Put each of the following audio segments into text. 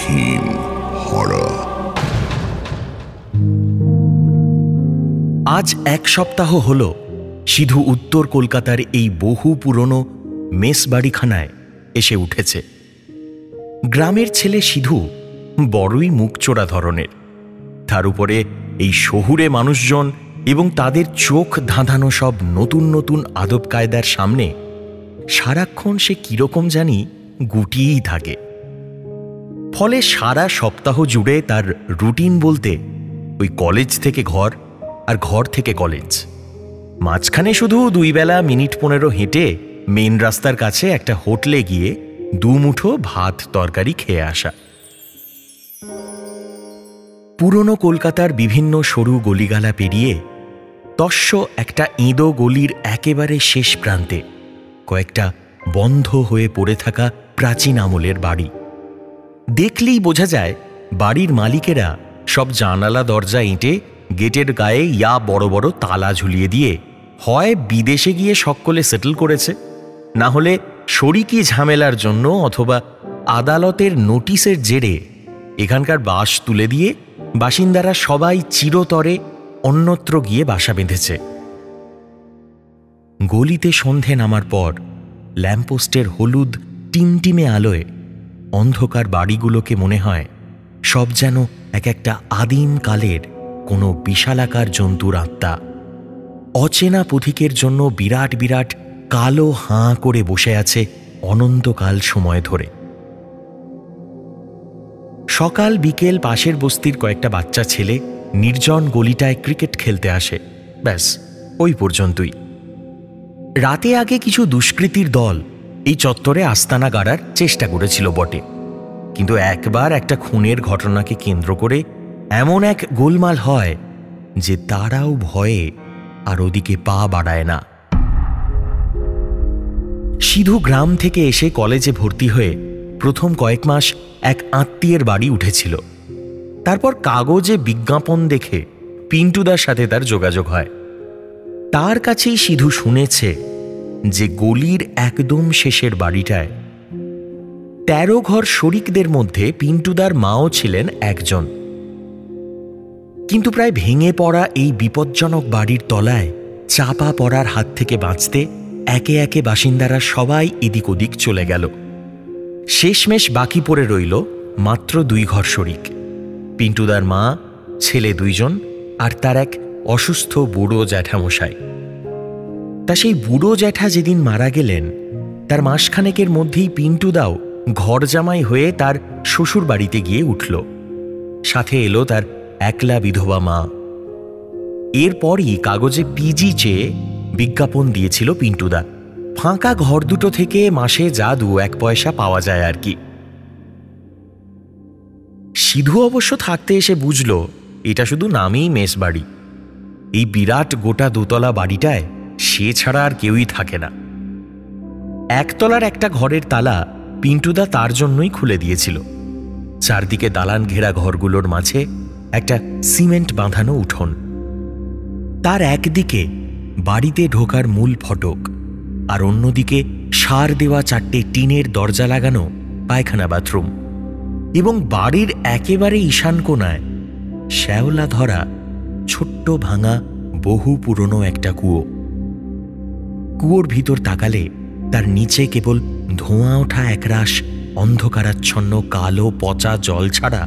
Theme horror. আজ এক সপ্তাহ হল সিধু উত্তর কলকাতার এই বহু পুরনো মেসবাড়িখানায় এসে উঠেছে। গ্রামের ছেলে সিধু বড়ই মুখচোরা ধরনের, তার উপরে এই শহুরে মানুষজন এবং তাদের চোখ ধাঁধানো সব নতুন নতুন আদব কায়দার সামনে সারাক্ষণ সে কিরকম জানি গুটিয়েই থাকে। ফলে সারা সপ্তাহ জুড়ে তার রুটিন বলতে ওই কলেজ থেকে ঘর আর ঘর থেকে কলেজ, মাঝখানে শুধু 2 বেলা মিনিট 15 হেঁটে মেন রাস্তার কাছে একটা হোটেলে গিয়ে 2 মুঠো ভাত তরকারি খেয়ে আসা। পুরনো কলকাতার বিভিন্ন সরু গলিগালা পেরিয়ে তস্য একটা ইঁদো গলির একেবারে শেষ প্রান্তে কয়েকটা বন্ধ হয়ে পড়ে থাকা প্রাচীন আমলের বাড়ি। দেখলেই বোঝা যায় বাড়ির মালিকেরা সব জানালা দরজা এঁটে গেটের গায়ে ইয়া বড় বড় তালা ঝুলিয়ে দিয়ে হয় বিদেশে গিয়ে সকলে সেটেল করেছে, না হলে শরিকি ঝামেলার জন্য অথবা আদালতের নোটিশের জেরে এখানকার বাস তুলে দিয়ে বাসিন্দারা সবাই চিরতরে অন্যত্র গিয়ে বাসা বেঁধেছে। গলিতে সন্ধে নামার পর ল্যাম্পপোস্টের হলুদ টিমটিমে আলোয় অন্ধকার বাড়িগুলোকে মনে হয় সব যেন এক একটা আদিম কালের কোনো বিশালাকার জন্তুর আত্মা, অচেনা পথিকের জন্য বিরাট বিরাট কালো হাঁ করে বসে আছে অনন্তকাল সময় ধরে। সকাল বিকেল পাশের বস্তির কয়েকটা বাচ্চা ছেলে নির্জন গলিটায় ক্রিকেট খেলতে আসে, ব্যাস ওই পর্যন্তই। রাতে আগে কিছু দুষ্কৃতীর দল এই চত্বরে আস্তানা গাড়ার চেষ্টা করেছিল বটে, কিন্তু একবার একটা খুনের ঘটনাকে কেন্দ্র করে এমন এক গোলমাল হয় যে তারাও ভয়ে আর ওদিকে পা বাড়ায় না। সিধু গ্রাম থেকে এসে কলেজে ভর্তি হয়ে প্রথম কয়েক মাস এক আত্মীয়ের বাড়ি উঠেছিল। তারপর কাগজে বিজ্ঞাপন দেখে পিন্টুদার সাথে তার যোগাযোগ হয়। তার কাছেই সিধু শুনেছে যে গলির একদম শেষের বাড়িটায় 13 ঘর শরিকদের মধ্যে পিন্টুদার মাও ছিলেন একজন। কিন্তু প্রায় ভেঙে পড়া এই বিপজ্জনক বাড়ির তলায় চাপা পড়ার হাত থেকে বাঁচতে একে একে বাসিন্দারা সবাই এদিক ওদিক চলে গেল। শেষমেশ বাকি পড়ে রইল মাত্র 2 ঘর শরিক, পিন্টুদার মা, ছেলে 2 জন আর তার এক অসুস্থ বুড়ো জ্যাঠামশাই। তা সেই বুড়ো জ্যাঠা যেদিন মারা গেলেন তার মাসখানেকের মধ্যেই পিন্টুদাও ঘর জামাই হয়ে তার শ্বশুর বাড়িতে গিয়ে উঠল। সাথে এলো তার একলা বিধবা মা। এরপরই কাগজে পিজি চেয়ে বিজ্ঞাপন দিয়েছিল পিন্টুদা, ফাঁকা ঘর দুটো থেকে মাসে যা 2-1 পয়সা পাওয়া যায় আর কি। সিধু অবশ্য থাকতে এসে বুঝল এটা শুধু নামেই মেস বাড়ি। এই বিরাট গোটা 2 তলা বাড়িটায় সে ছাড়া আর কেউই থাকে না। 1 তলার একটা ঘরের তালা পিন্টুদা তার জন্যই খুলে দিয়েছিল। চারদিকে দালান ঘেরা ঘরগুলোর মাঝে একটা সিমেন্ট বাঁধানো উঠোন, তার একদিকে বাড়িতে ঢোকার মূল ফটক আর অন্যদিকে সার দেওয়া 4টে টিনের দরজা লাগানো পায়খানা বাথরুম, এবং বাড়ির একেবারে ঈশান কোণায় শ্যাওলা ধরা ছোট্ট ভাঙা বহু পুরনো একটা কুয়ো। কুয়োর ভিতর তাকালে তার নিচে কেবল ধোঁয়া ওঠা একরাশ অন্ধকারাচ্ছন্ন কালো পচা জল ছাড়া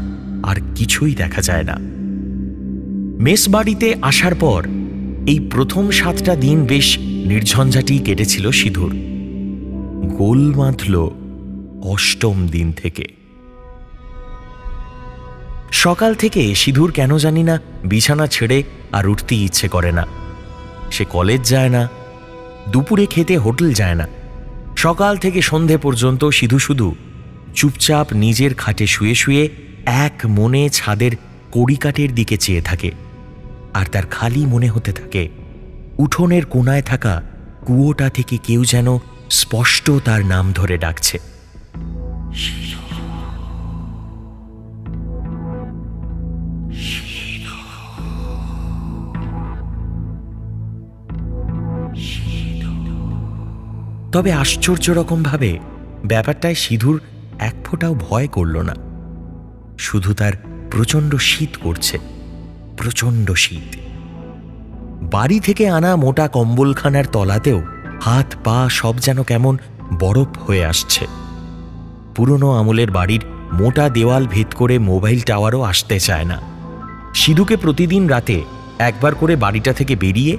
আর কিছুই দেখা যায় না। মেস বাড়িতে আসার পর এই প্রথম 7টা দিন বেশ নির্ঝঞ্ঝাটি কেটেছিল সিধুর। গোল বাঁধল 8ম দিন থেকে। সকাল থেকে সিধুর কেন জানি না বিছানা ছেড়ে আর উঠতে ইচ্ছে করে না। সে কলেজ যায় না, দুপুরে খেতে হোটেল যায় না। সকাল থেকে সন্ধে পর্যন্ত সিধু শুধু চুপচাপ নিজের খাটে শুয়ে শুয়ে এক মনে ছাদের কড়িকাঠের দিকে চেয়ে থাকে, আর তার খালি মনে হতে থাকে উঠোনের কোণায় থাকা কুয়োটা থেকে কেউ যেন স্পষ্ট তার নাম ধরে ডাকছে। তবে আশ্চর্য রকমভাবে ব্যাপারটায় সিধুর এক ফোঁটাও ভয় করল না। শুধু তার প্রচণ্ড শীত করছে, প্রচণ্ড শীত। বাড়ি থেকে আনা মোটা কম্বলখানার তলাতেও হাত পা সব যেন কেমন বরফ হয়ে আসছে। পুরনো আমলের বাড়ির মোটা দেওয়াল ভেদ করে মোবাইল টাওয়ারও আসতে চায় না। সিধুকে প্রতিদিন রাতে একবার করে বাড়িটা থেকে বেরিয়ে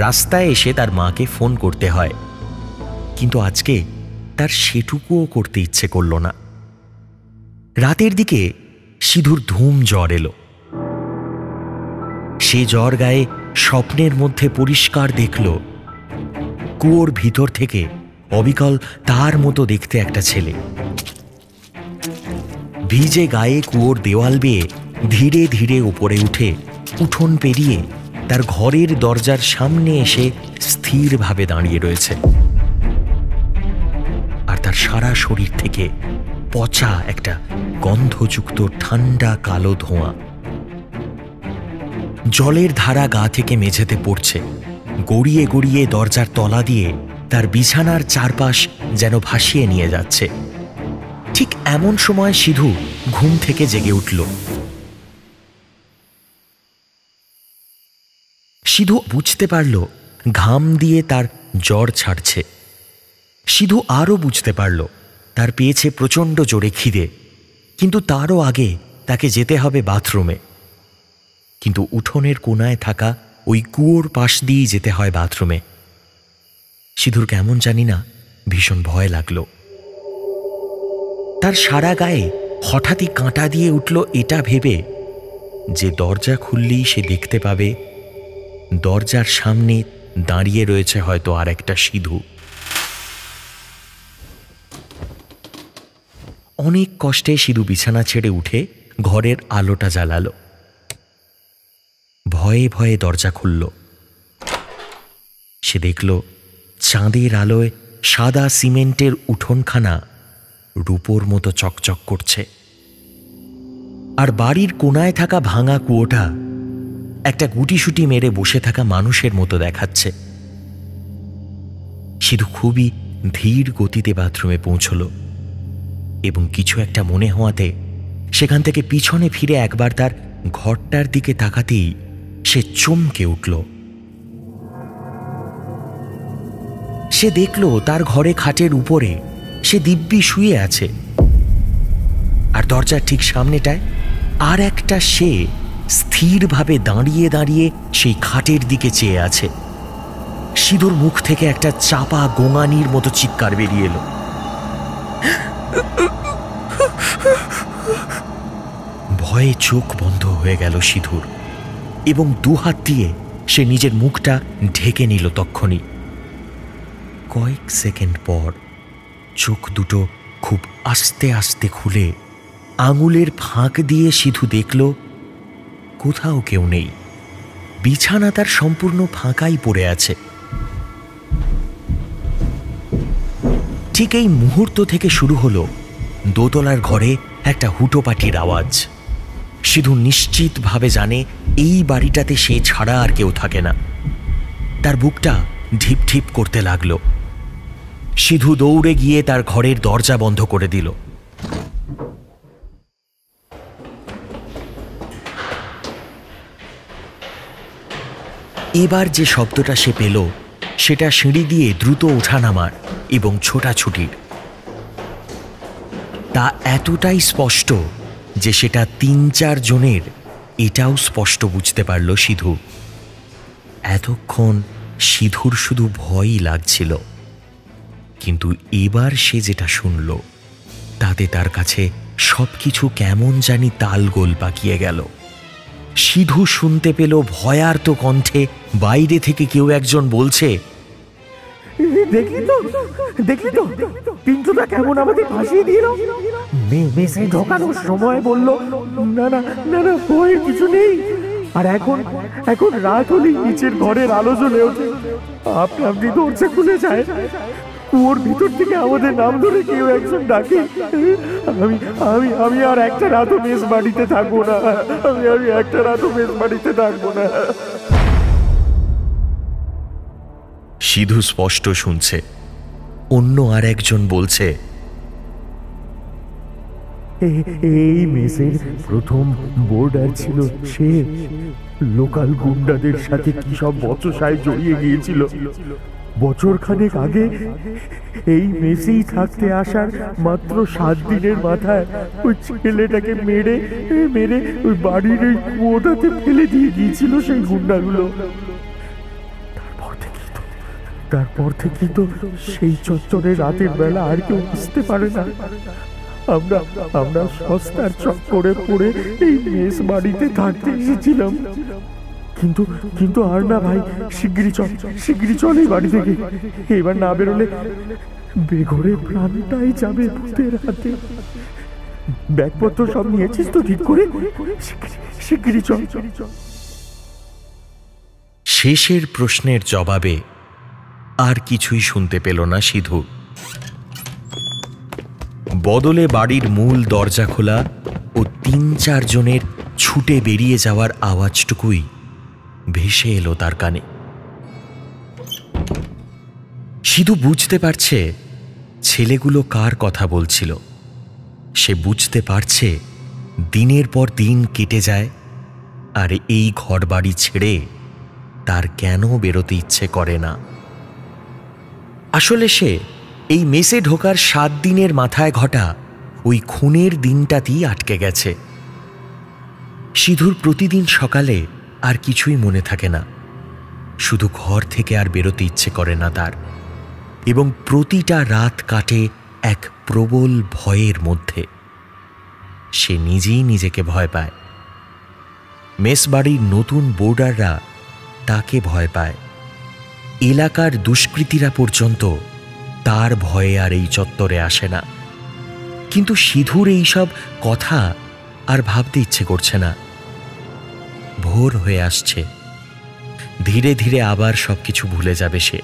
রাস্তায় এসে তার মাকে ফোন করতে হয়, কিন্তু আজকে তার সেটুকুও করতে ইচ্ছে করল না। রাতের দিকে সিধুর ধুম জ্বর এলো। সে জ্বর গায়ে স্বপ্নের মধ্যে পরিষ্কার দেখল কুয়োর ভিতর থেকে অবিকল তার মতো দেখতে একটা ছেলে ভিজে গায়ে কুয়োর দেওয়াল বেয়ে ধীরে ধীরে উপরে উঠে উঠোন পেরিয়ে তার ঘরের দরজার সামনে এসে স্থিরভাবে দাঁড়িয়ে রয়েছে। আর তার সারা শরীর থেকে পচা একটা গন্ধযুক্ত ঠান্ডা কালো ধোঁয়া। জলের ধারা গা থেকে মেঝেতে পড়ছে, গড়িয়ে গড়িয়ে দরজার তলা দিয়ে তার বিছানার চারপাশ যেন ভাসিয়ে নিয়ে যাচ্ছে। ঠিক এমন সময় সিধু ঘুম থেকে জেগে উঠল। সিধু বুঝতে পারল ঘাম দিয়ে তার জ্বর ছাড়ছে। সিধু আরও বুঝতে পারল তার পেয়েছে প্রচণ্ড জোরে খিদে, কিন্তু তারও আগে তাকে যেতে হবে বাথরুমে। কিন্তু উঠোনের কোনায় থাকা ওই কুয়োর পাশ দিয়েই যেতে হয় বাথরুমে। সিধুর কেমন জানি না ভীষণ ভয় লাগল। তার সারা গায়ে হঠাৎই কাঁটা দিয়ে উঠল এটা ভেবে যে দরজা খুললেই সে দেখতে পাবে দরজার সামনে দাঁড়িয়ে রয়েছে হয়তো আর একটা সিধু। অনেক কষ্টে সিধু বিছানা ছেড়ে উঠে ঘরের আলোটা জ্বালালো। ভয়ে ভয়ে দরজা খুলল। সে দেখল চাঁদের আলোয় সাদা সিমেন্টের উঠোনখানা রূপোর মতো চকচক করছে, আর বাড়ির কোনায় থাকা ভাঙা কুয়োটা একটা গুটিসুটি মেরে বসে থাকা মানুষের মতো দেখাচ্ছে। সিধু খুবই ধীর গতিতে বাথরুমে পৌঁছল এবং কিছু একটা মনে হওয়াতে সেখান থেকে পিছনে ফিরে একবার তার ঘরটার দিকে তাকাতেই সে চমকে উঠল। সে দেখল তার ঘরে খাটের উপরে সে দিব্যি শুয়ে আছে, আর দরজার ঠিক সামনেটায় আর একটা সে স্থিরভাবে দাঁড়িয়ে দাঁড়িয়ে সেই খাটের দিকে চেয়ে আছে। সিধুর মুখ থেকে একটা চাপা গোঙানির মতো চিৎকার বেরিয়ে এলো। ভয়ে চোখ বন্ধ হয়ে গেল সিধুর, এবং দুহাত দিয়ে সে নিজের মুখটা ঢেকে নিল। তক্ষুনি কয়েক সেকেন্ড পর চোখ দুটো খুব আস্তে আস্তে খুলে আঙুলের ফাঁক দিয়ে সিধু দেখল কোথাও কেউ নেই। বিছানা তার সম্পূর্ণ ফাঁকাই পড়ে আছে। ঠিক এই মুহূর্ত থেকে শুরু হলো দোতলার ঘরে একটা হুটোপাটির আওয়াজ। সিধু নিশ্চিতভাবে জানে এই বাড়িটাতে সে ছাড়া আর কেউ থাকে না। তার বুকটা ঢিপ ঢিপ করতে লাগল। সিধু দৌড়ে গিয়ে তার ঘরের দরজা বন্ধ করে দিল। এবার যে শব্দটা সে পেল সেটা সিঁড়ি দিয়ে দ্রুত ওঠানামার এবং ছোটাছুটির। তা এতটাই স্পষ্ট যে সেটা ৩-৪ জনের, এটাও স্পষ্ট বুঝতে পারল সিধু। এতক্ষণ সিধুর শুধু ভয়ই লাগছিল, কিন্তু এবার সে যেটা শুনল তাতে তার কাছে সবকিছু কেমন জানি তালগোল পাকিয়ে গেল। সিধু শুনতে পেল ভয়ার্ত কণ্ঠে বাইরে থেকে কেউ একজন বলছে, দেখলি তো পিন্টুটা কেমন আমাদের ভাসিয়ে দিল। মেসে ঢোকানোর সময় বলল না না না না, ভয়ের কিছু নেই। আর এখন রাত হলেই নিচের ঘরের আলো জ্বলে ওঠে, আপনি দরজা খুলে যায়। কুয়োর ভিতর থেকে আমাদের নাম ধরে কেউ একজন ডাকে। আমি আর একটা রাতও মেস বাড়িতে থাকবো না। আমি একটা রাতও মেস বাড়িতে থাকবো না। সিধু স্পষ্ট শুনছে অন্য আর একজন বলছে, এই মেসের প্রথম বোর্ডার ছিল সে। লোকাল গুন্ডাদের সাথে কি সব বচসায় জড়িয়ে গিয়েছিল। বছর খানেক আগে এই মেসেই থাকতে আসার মাত্র 7 দিনের মাথায় ওই ছেলেটাকে মেরে মেরে ওই বাড়ির এই কুয়োটাতে ফেলে দিয়ে গিয়েছিল সেই গুন্ডাগুলো। তারপর থেকে তো সেই চত্বরে রাতের বেলা আর কেউ বুঝতে পারে না। আমরা আমরা সস্তার চক্করে পড়ে এই মেস বাড়িতে থাকতে এসেছিলাম। কিন্তু কিন্তু আর না ভাই, শিগগিরই চল এই বাড়ি থেকে। এবার না বেরোলে বেঘরে প্রাণটাই যাবে ভূতের হাতে। ব্যাগপত্র সব নিয়েছিস তো ঠিক করে? শিগগিরই চল। শেষের প্রশ্নের জবাবে আর কিছুই শুনতে পেল না সিধু। বদলে বাড়ির মূল দরজা খোলা ও 3-4 জনের ছুটে বেরিয়ে যাওয়ার আওয়াজটুকুই ভেসে এলো তার কানে। সিধু বুঝতে পারছে ছেলেগুলো কার কথা বলছিল। সে বুঝতে পারছে দিনের পর দিন কেটে যায়, আর এই ঘরবাড়ি ছেড়ে তার কেন বেরোতে ইচ্ছে করে না। আসলে সে এই মেসে ঢোকার 7 দিনের মাথায় ঘটা ওই খুনের দিনটাতেই আটকে গেছে। সিধুর প্রতিদিন সকালে আর কিছুই মনে থাকে না, শুধু ঘর থেকে আর বেরোতে ইচ্ছে করে না তার, এবং প্রতিটা রাত কাটে এক প্রবল ভয়ের মধ্যে। সে নিজেই নিজেকে ভয় পায়, মেসবাড়ির নতুন বোর্ডাররা তাকে ভয় পায়, এলাকার দুষ্কৃতীরা পর্যন্ত তার ভয়ে আর এই চত্বরে আসে না। কিন্তু সিধুর এইসব কথা আর ভাবতে ইচ্ছে করছে না। ভোর হয়ে আসছে, ধীরে ধীরে আবার সবকিছু ভুলে যাবে সে।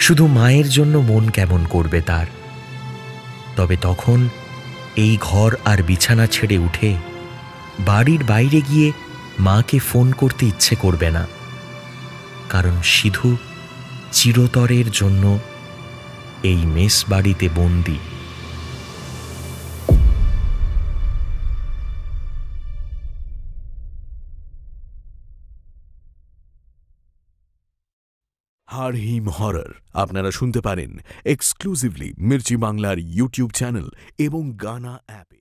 শুধু মায়ের জন্য মন কেমন করবে তার। তবে তখন এই ঘর আর বিছানা ছেড়ে উঠে বাড়ির বাইরে গিয়ে মাকে ফোন করতে ইচ্ছে করবে না, কারণ সিধু চিরতরের জন্য এই মেস বাড়িতে বন্দী। হারহিম হরর আপনারা শুনতে পারেন এক্সক্লুসিভলি মির্চি বাংলার ইউটিউব চ্যানেল এবং গানা অ্যাপে।